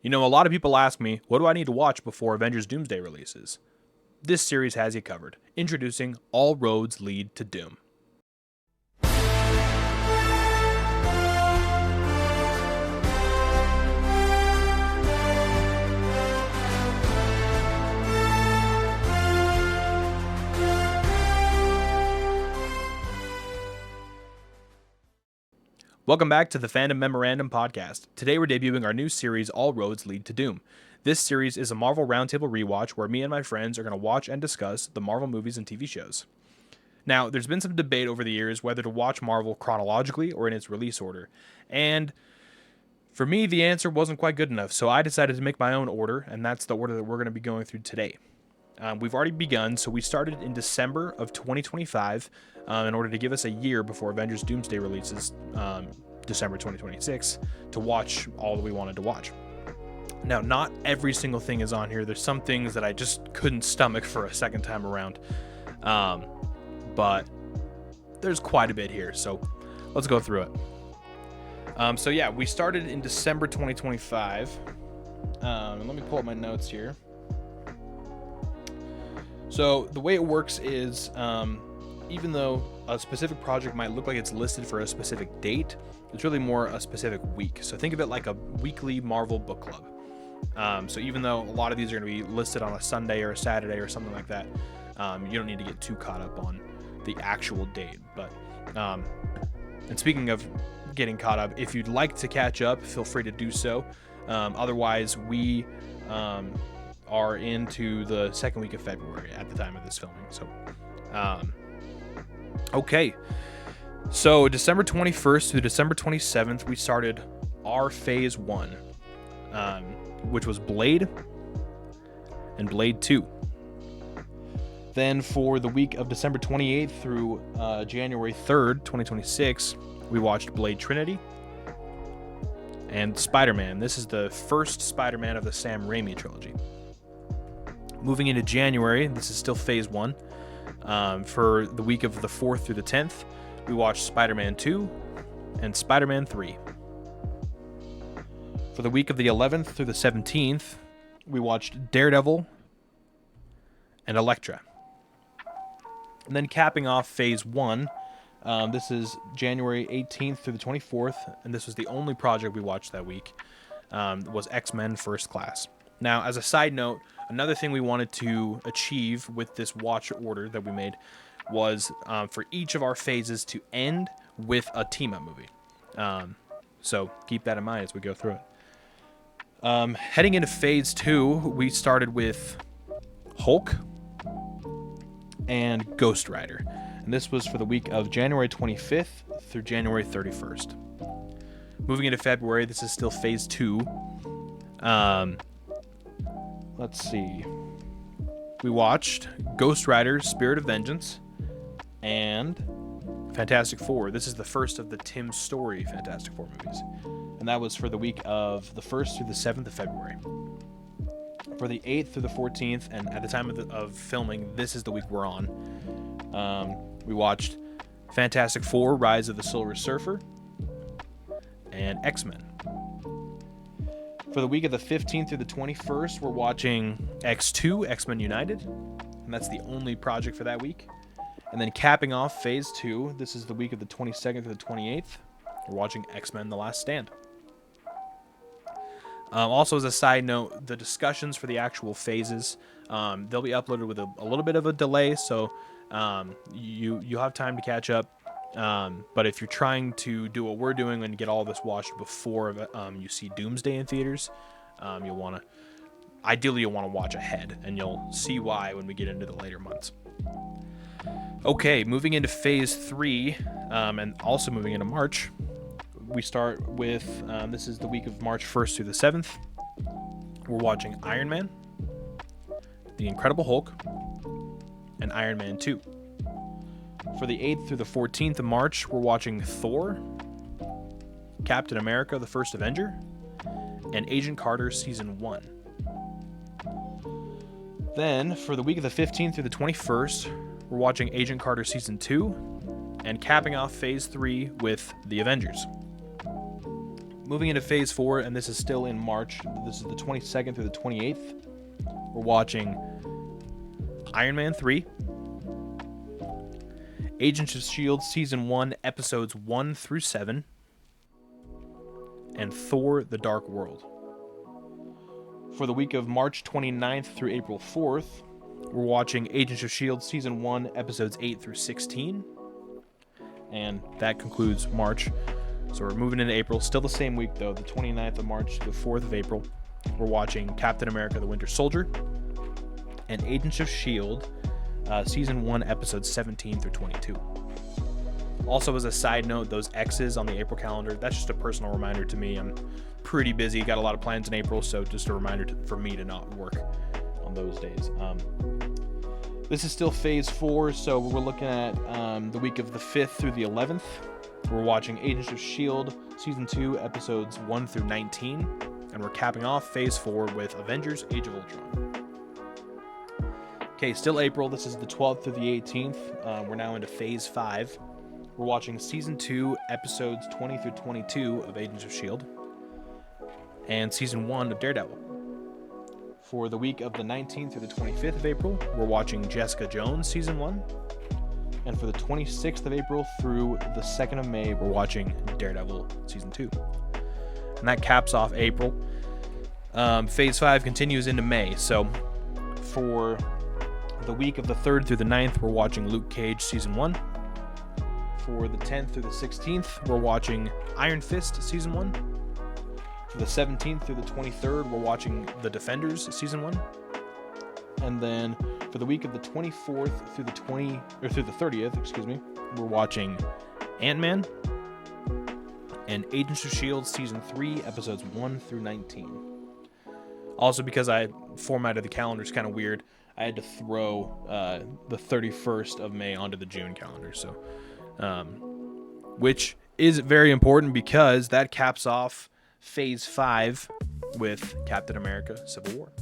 A lot of people ask me, what do I need to watch before Avengers Doomsday releases? This series has you covered. Introducing All Roads Lead to Doom. Welcome back to the Fandom Memorandum Podcast. Today we're debuting our new series, All Roads Lead to Doom. This series is a Marvel Roundtable rewatch where me and my friends are going to watch and discuss the Marvel movies and TV shows. Now, there's been some debate over the years whether to watch Marvel chronologically or in its release order. And for me, the answer wasn't quite good enough, so I decided to make my own order, and that's the order that we're going to be going through today. We've already begun, so we started in December of 2025 in order to give us a year before Avengers Doomsday releases December 2026 to watch all that we wanted to watch. Now, not every single thing is on here. There's some things that I just couldn't stomach for a second time around, but there's quite a bit here, so let's go through it. We started in December 2025. Let me pull up my notes here. So the way it works is, even though a specific project might look like it's listed for a specific date, it's really more a specific week. So think of it like a weekly Marvel book club. So even though a lot of these are going to be listed on a Sunday or a Saturday or something like that, you don't need to get too caught up on the actual date. But and speaking of getting caught up, if you'd like to catch up, feel free to do so. Otherwise, we are into the second week of February at the time of this filming. So, okay. So December 21st through December 27th, we started our Phase 1, which was Blade and Blade 2. Then for the week of December 28th through January 3rd, 2026, we watched Blade Trinity and Spider-Man. This is the first Spider-Man of the Sam Raimi trilogy. Moving into January, this is still Phase 1. For the week of the 4th through the 10th, we watched Spider-Man 2 and Spider-Man 3. For the week of the 11th through the 17th, we watched Daredevil and Elektra. And then capping off Phase 1, this is January 18th through the 24th, and this was the only project we watched that week, was X-Men First Class. Now, as a side note, another thing we wanted to achieve with this watch order that we made was for each of our phases to end with a team-up movie. So keep that in mind as we go through it. Heading into Phase 2, we started with Hulk and Ghost Rider. And this was for the week of January 25th through January 31st. Moving into February, this is still Phase 2. Let's see. We watched Ghost Rider, Spirit of Vengeance, and Fantastic Four. This is the first of the Tim Story Fantastic Four movies. And that was for the week of the 1st through the 7th of February. For the 8th through the 14th, and at the time of filming, this is the week we're on, we watched Fantastic Four, Rise of the Silver Surfer, and X-Men. For the week of the 15th through the 21st, we're watching X2, X-Men United, and that's the only project for that week. And then capping off Phase 2, this is the week of the 22nd through the 28th, we're watching X-Men The Last Stand. Also, as a side note, the discussions for the actual phases, they'll be uploaded with a little bit of a delay, so you'll have time to catch up. But if you're trying to do what we're doing and get all this watched before you see Doomsday in theaters, you'll want to watch ahead, and you'll see why when we get into the later months. Okay, moving into Phase 3, and also moving into March, we start with, this is the week of March 1st through the 7th. We're watching Iron Man, The Incredible Hulk, and Iron Man 2. For the 8th through the 14th of March, we're watching Thor, Captain America, The First Avenger, and Agent Carter Season 1. Then, for the week of the 15th through the 21st, we're watching Agent Carter Season 2, and capping off Phase 3 with The Avengers. moving into Phase 4, and this is still in March. This is the 22nd through the 28th. We're watching Iron Man 3, Agents of S.H.I.E.L.D. Season 1, Episodes 1 through 7, and Thor: The Dark World. For the week of March 29th through April 4th, we're watching Agents of S.H.I.E.L.D. Season 1, Episodes 8 through 16. And that concludes March. So we're moving into April. Still the same week, though, the 29th of March to the 4th of April. We're watching Captain America: The Winter Soldier and Agents of S.H.I.E.L.D. Season 1, Episodes 17 through 22. Also, as a side note, those X's on the April calendar, that's just a personal reminder to me. I'm pretty busy, got a lot of plans in April, so just a reminder for me to not work on those days. This is still Phase 4, so we're looking at the week of the 5th through the 11th. We're watching Agents of S.H.I.E.L.D. Season 2, Episodes 1 through 19, and we're capping off Phase 4 with Avengers: Age of Ultron. Okay, still April. This is the 12th through the 18th. We're now into Phase 5. We're watching Season 2, Episodes 20 through 22 of Agents of S.H.I.E.L.D. and Season 1 of Daredevil. For the week of the 19th through the 25th of April, we're watching Jessica Jones Season 1. And for the 26th of April through the 2nd of May, we're watching Daredevil Season 2. And that caps off April. Phase 5 continues into May. So for the week of the 3rd through the 9th, we're watching Luke Cage Season 1. For the 10th through the 16th, we're watching Iron Fist Season 1. For the 17th through the 23rd, we're watching The Defenders Season 1. And then for the week of the 24th through the 30th, we're watching Ant-Man and Agents of S.H.I.E.L.D. Season 3, Episodes 1 through 19. Also, because I formatted the calendars kind of weird, I had to throw the 31st of May onto the June calendar. So, which is very important because that caps off Phase 5 with Captain America: Civil War.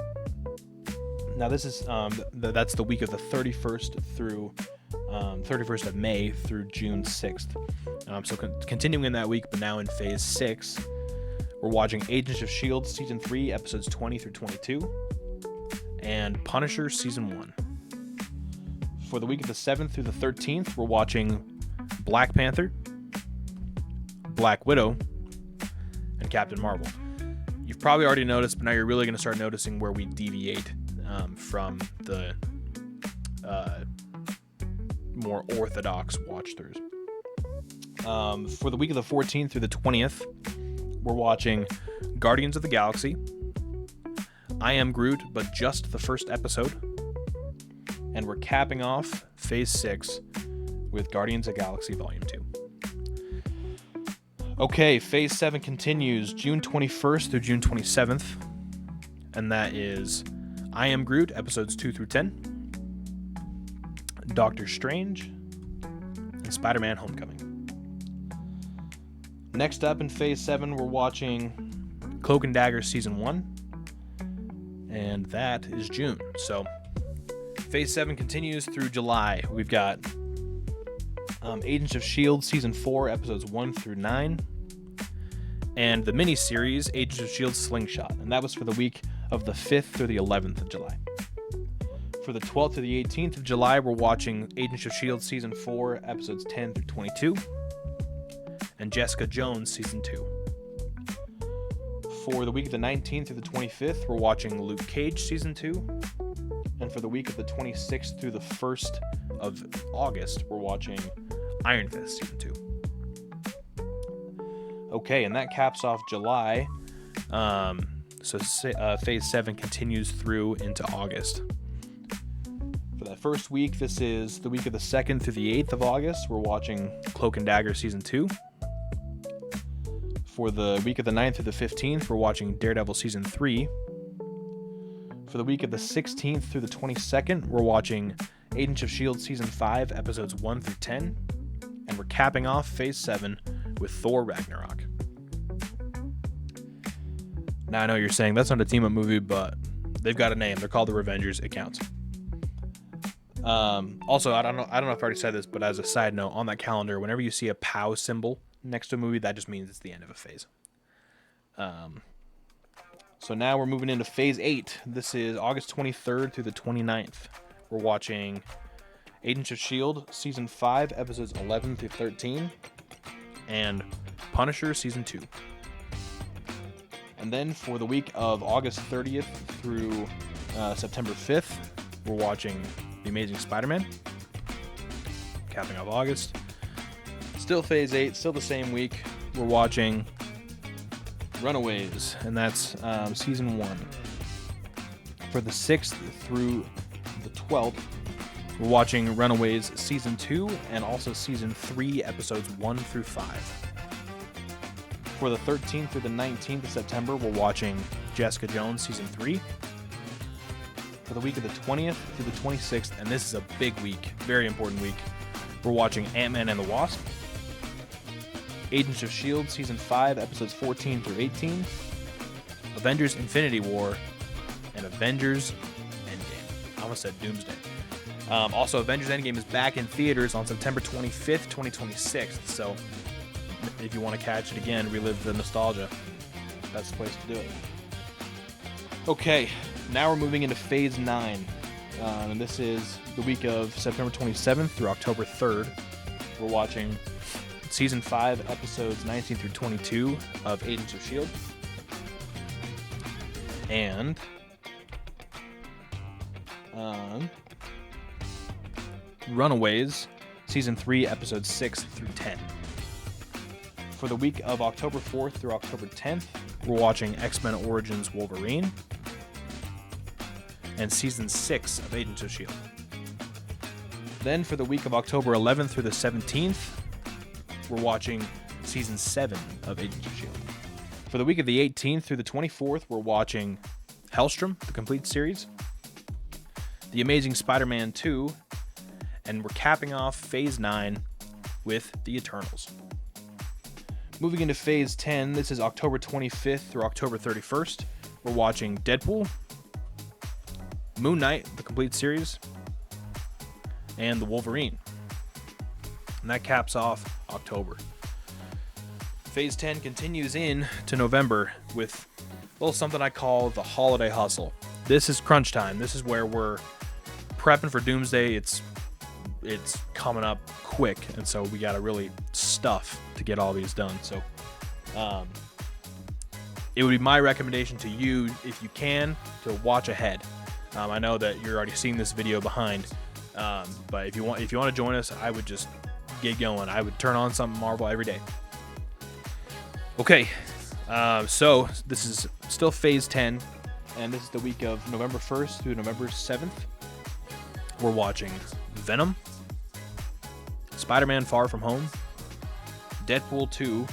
Now this is that's the week of the 31st through 31st of May through June 6th. So continuing in that week, but now in Phase 6, we're watching Agents of S.H.I.E.L.D. Season 3, Episodes 20 through 22, and Punisher Season 1. For the week of the 7th through the 13th, we're watching Black Panther, Black Widow, and Captain Marvel. You've probably already noticed, but now you're really going to start noticing where we deviate from the more orthodox watch-throughs. For the week of the 14th through the 20th, we're watching Guardians of the Galaxy, I Am Groot, but just the first episode, and we're capping off Phase 6 with Guardians of the Galaxy Volume 2. Okay, Phase 7 continues June 21st through June 27th, and that is I Am Groot, Episodes 2 through 10, Doctor Strange, and Spider-Man: Homecoming. Next up in Phase 7, we're watching Cloak and Dagger Season 1, and that is June. So Phase 7 continues through July. We've got Agents of S.H.I.E.L.D. Season 4, Episodes 1 through 9, and the miniseries Agents of S.H.I.E.L.D. Slingshot, and that was for the week of the 5th through the 11th of July. For the 12th to the 18th of July, we're watching Agents of S.H.I.E.L.D. Season 4, Episodes 10 through 22, and Jessica Jones Season 2. For the week of the 19th through the 25th, we're watching Luke Cage Season 2, and for the week of the 26th through the 1st of August, we're watching Iron Fist Season 2. Okay, and that caps off July. So Phase 7 continues through into August. For that first week, this is the week of the 2nd through the 8th of August. We're watching Cloak and Dagger Season 2. For the week of the 9th through the 15th, we're watching Daredevil Season 3. For the week of the 16th through the 22nd, we're watching Agents of S.H.I.E.L.D. Season 5, Episodes 1 through 10. And we're capping off Phase 7 with Thor: Ragnarok. Now I know you're saying that's not a team-up movie, but they've got a name. They're called the Revengers. It counts. Also, I don't know if I already said this, but as a side note, on that calendar, whenever you see a POW symbol next to a movie, that just means it's the end of a phase. So now we're moving into Phase 8. This is August 23rd through the 29th. We're watching Agents of S.H.I.E.L.D. Season 5, Episodes 11 through 13, and Punisher Season 2. And then for the week of August 30th through September 5th, we're watching The Amazing Spider-Man, capping off August. Still Phase 8, still the same week. We're watching Runaways, and that's Season 1. For the 6th through the 12th, we're watching Runaways Season 2 and also Season 3, Episodes 1 through 5. For the 13th through the 19th of September, we're watching Jessica Jones Season 3. For the week of the 20th through the 26th, and this is a big week, very important week, we're watching Ant-Man and the Wasp, Agents of S.H.I.E.L.D. Season 5, Episodes 14 through 18, Avengers Infinity War, and Avengers Endgame. I almost said Doomsday. Also, Avengers Endgame is back in theaters on September 25th, 2026, so if you want to catch it again, relive the nostalgia, that's the place to do it. Okay, now we're moving into Phase 9, and this is the week of September 27th through October 3rd. We're watching Season 5, Episodes 19 through 22 of Agents of S.H.I.E.L.D. And Runaways, Season 3, Episodes 6 through 10. For the week of October 4th through October 10th, we're watching X-Men Origins Wolverine and Season 6 of Agents of S.H.I.E.L.D. Then for the week of October 11th through the 17th, we're watching Season 7 of Agents of S.H.I.E.L.D. For the week of the 18th through the 24th, we're watching Hellstrom, the complete series, The Amazing Spider-Man 2, and we're capping off Phase 9 with The Eternals. Moving into Phase 10, this is October 25th through October 31st. We're watching Deadpool, Moon Knight, the complete series, and The Wolverine. And that caps off October. Phase 10 continues in to November with a little something I call the holiday hustle. This is crunch time. This is where we're prepping for Doomsday. It's coming up quick, and so we got to really stuff to get all these done. So it would be my recommendation to you, if you can, to watch ahead. I know that you're already seeing this video behind, but if you want to join us, I would just get going. I would turn on something Marvel every day. Okay, so this is still Phase 10, and this is the week of November 1st through November 7th. We're watching Venom, Spider-Man Far From Home, Deadpool 2,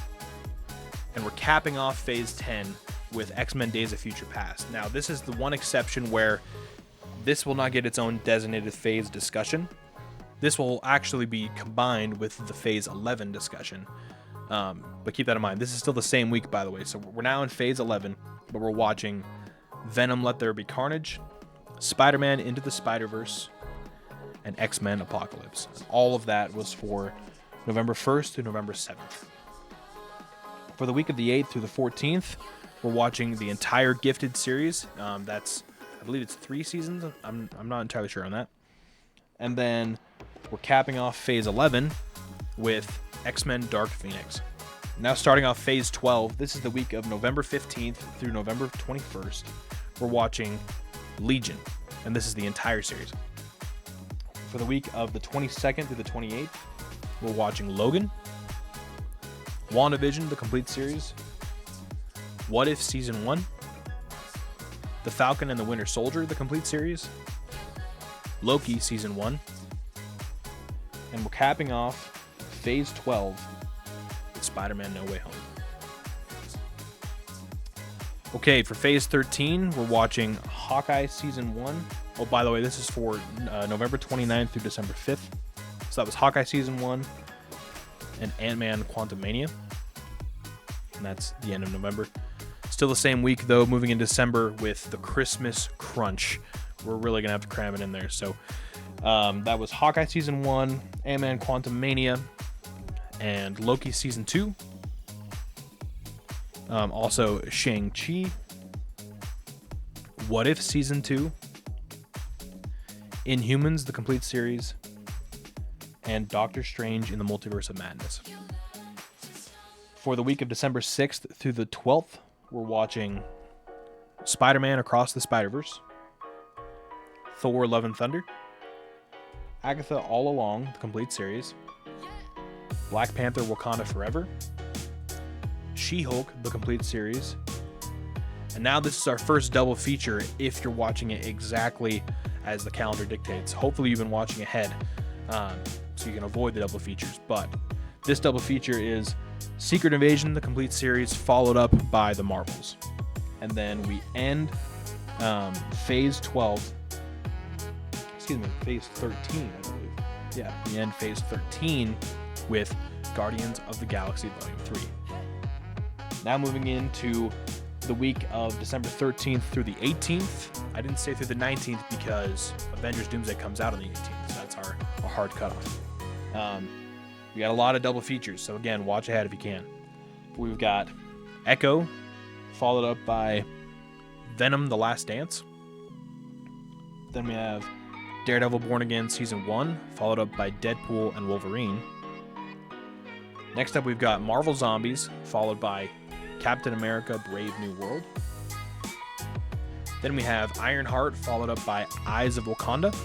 and we're capping off Phase 10 with X-Men Days of Future Past. Now, this is the one exception where this will not get its own designated phase discussion. This will actually be combined with the Phase 11 discussion. But keep that in mind. This is still the same week, by the way. So we're now in Phase 11, but we're watching Venom Let There Be Carnage, Spider-Man Into the Spider-Verse, and X-Men Apocalypse. And all of that was for November 1st through November 7th. For the week of the 8th through the 14th, we're watching the entire Gifted series. I believe it's 3 seasons. I'm not entirely sure on that. And then we're capping off Phase 11 with X-Men Dark Phoenix. Now starting off Phase 12, this is the week of November 15th through November 21st. We're watching Legion, and this is the entire series. For the week of the 22nd through the 28th, we're watching Logan, WandaVision, the complete series, What If Season 1, The Falcon and the Winter Soldier, the complete series, Loki Season 1, and we're capping off Phase 12 with Spider-Man No Way Home. Okay, for Phase 13, we're watching Hawkeye Season 1. Oh, by the way, this is for November 29th through December 5th. So that was Hawkeye Season 1 and Ant-Man Quantumania. And that's the end of November. Still the same week, though, moving in December with the Christmas Crunch. We're really going to have to cram it in there. So that was Hawkeye Season 1, Ant-Man Quantumania, and Loki Season 2. Also, Shang-Chi, What If Season 2, Inhumans, the complete series, and Doctor Strange in the Multiverse of Madness. For the week of December 6th through the 12th, we're watching Spider-Man Across the Spider-Verse, Thor Love and Thunder, Agatha All Along, the complete series, Black Panther Wakanda Forever, She-Hulk, the complete series, and now this is our first double feature if you're watching it exactly as the calendar dictates. Hopefully you've been watching ahead so you can avoid the double features, but this double feature is Secret Invasion, the complete series, followed up by The Marvels. And then we end phase 13, I believe. Yeah, we end phase 13 with Guardians of the Galaxy Volume 3. Now moving into the week of December 13th through the 18th. I didn't say through the 19th because Avengers Doomsday comes out on the 18th, so that's our hard cutoff. We got a lot of double features, so again, watch ahead if you can. We've got Echo, followed up by Venom: The Last Dance. Then we have Daredevil Born Again Season 1, followed up by Deadpool and Wolverine. Next up, we've got Marvel Zombies, followed by Captain America: Brave New World. Then we have Ironheart, followed up by Eyes of Wakanda.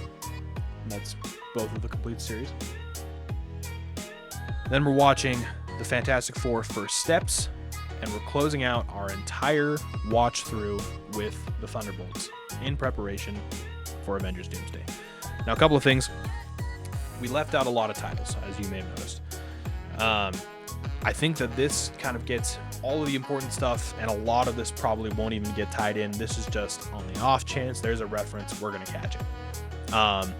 And that's both of the complete series. Then we're watching the Fantastic Four First Steps, and we're closing out our entire watch through with the Thunderbolts in preparation for Avengers Doomsday. Now, a couple of things. We left out a lot of titles, as you may have noticed. I think that this kind of gets all of the important stuff, and a lot of this probably won't even get tied in. This is just on the off chance there's a reference, we're going to catch it.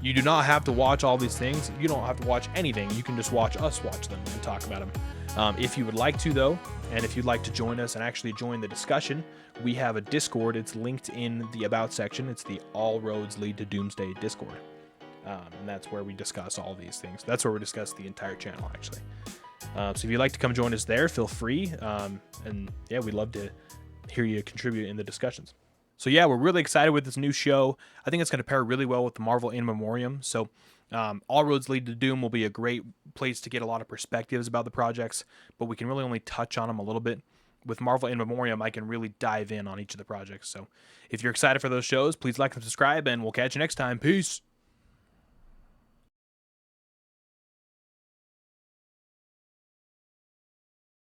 You do not have to watch all these things. You don't have to watch anything. You can just watch us watch them and talk about them. If you would like to, though, and if you'd like to join us and actually join the discussion, we have a Discord. It's linked in the About section. It's the All Roads Lead to Doomsday Discord. And that's where we discuss all these things. That's where we discuss the entire channel, actually. So if you'd like to come join us there, feel free. And yeah, we'd love to hear you contribute in the discussions. So yeah, we're really excited with this new show. I think it's going to pair really well with the Marvel In Memoriam. So All Roads Lead to Doom will be a great place to get a lot of perspectives about the projects, but we can really only touch on them a little bit. With Marvel In Memoriam, I can really dive in on each of the projects. So if you're excited for those shows, please like and subscribe, and we'll catch you next time. Peace.